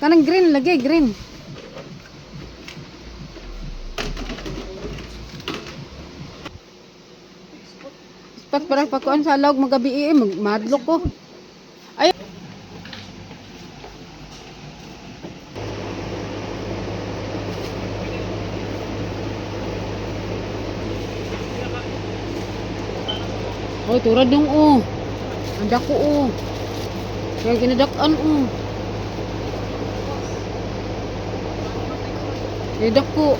Kanang green lagi, green. Spot para pakuan sa log magabi madlok ko. Ay. Oy, turad dong Anda ko Kaya ginadak-an Ginadak ko.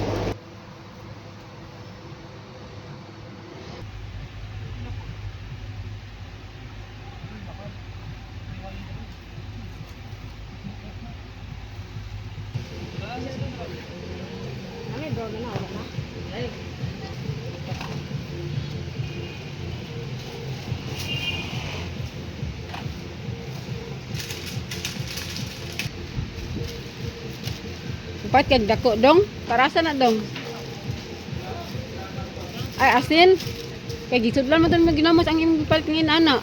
Upat kag dako dong. Parasa na dong. Ay asin. Kay gisudlan mo ton maginamos ang imong palit ngin ana.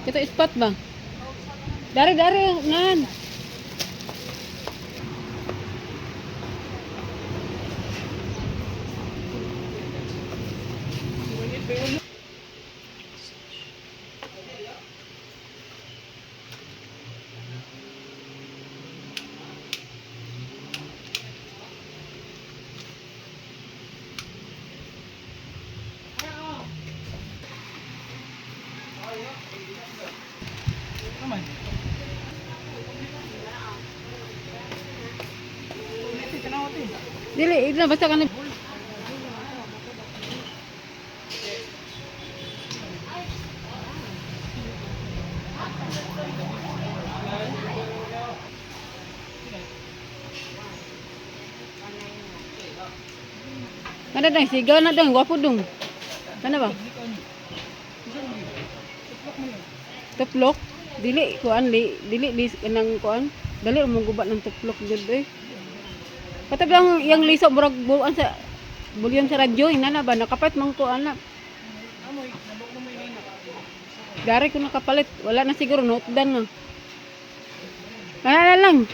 Ito spot ba? Dari nan. Dili, ito na basta ka na. Kada dang sigaw na dang, wapo dong. Kana ba? Tuplok? Dili kuan dili nang kuan. Dali mo gubat ng tuplok jud Patag lang yang liso murag buwan sa bulyon sa radyo inana ba nakapat man ko ana. Dari ko nakapalit, wala na siguro notdan na. Kana lang.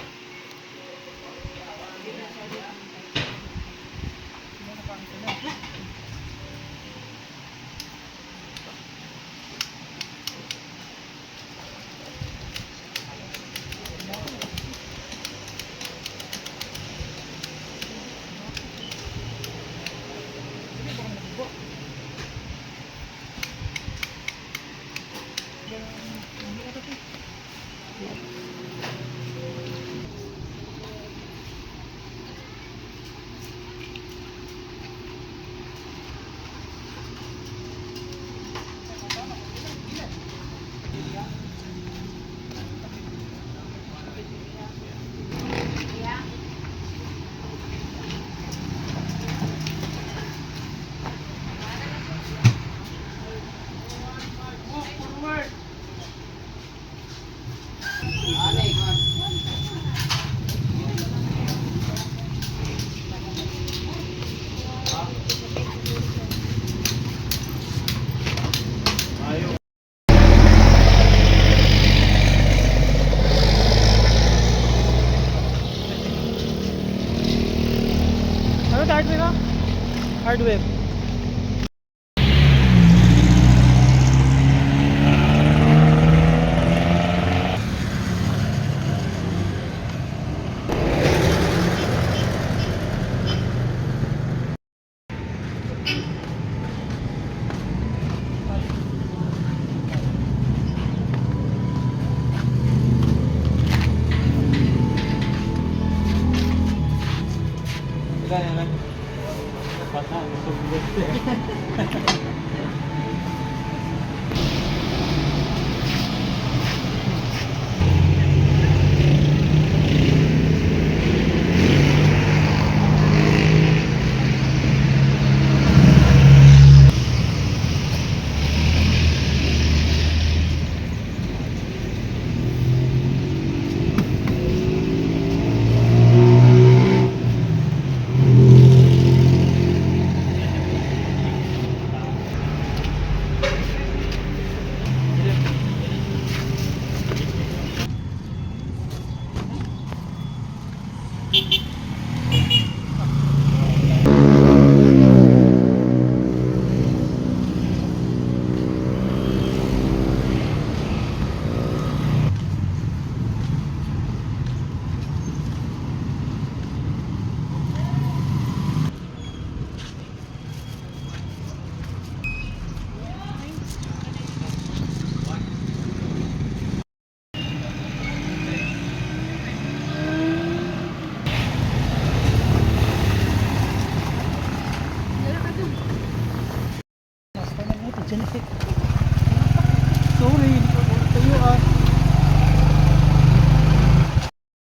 sorry. Hindi ko ulit tayo ah.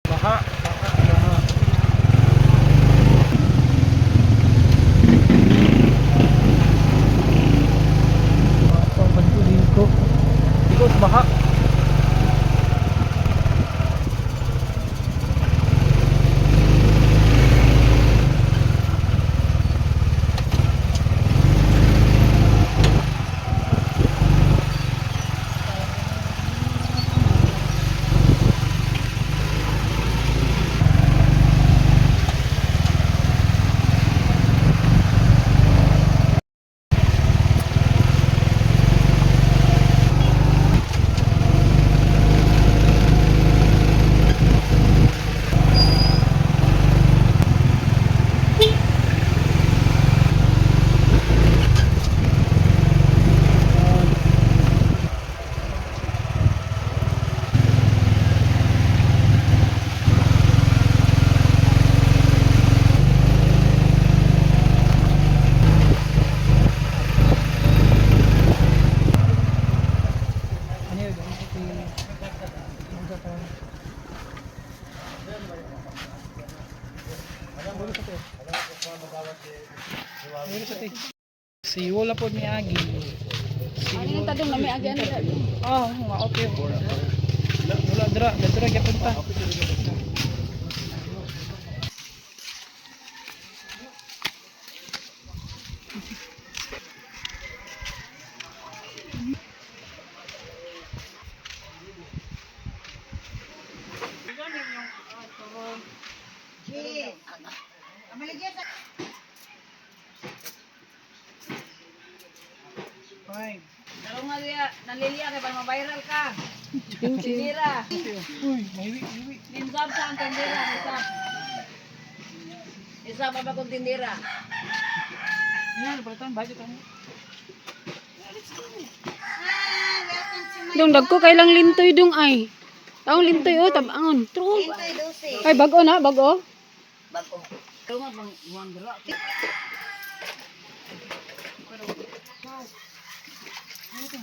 Baha. Baha. Pagpan ko dito. Dito sa baha. Ano yun? Si wala po ni Agi. Ano yung tadong na may agyan na dali? Oh, nga okay. Wala dra gyapon ta. Fine. Pero nga diya, naliliya kay para ma-viral ka. Tindira. Uy, mahiwi. Ninsab sa ang tindira, nisab. Nisab pa ba kung tindira? Yan, palitan budget ano. Dong dagko kay lang lintoy dong ay. Taong lintoy oh tabangon. True. Ay bago na, bago. Bago. Pero nga bang wandera. Ano to?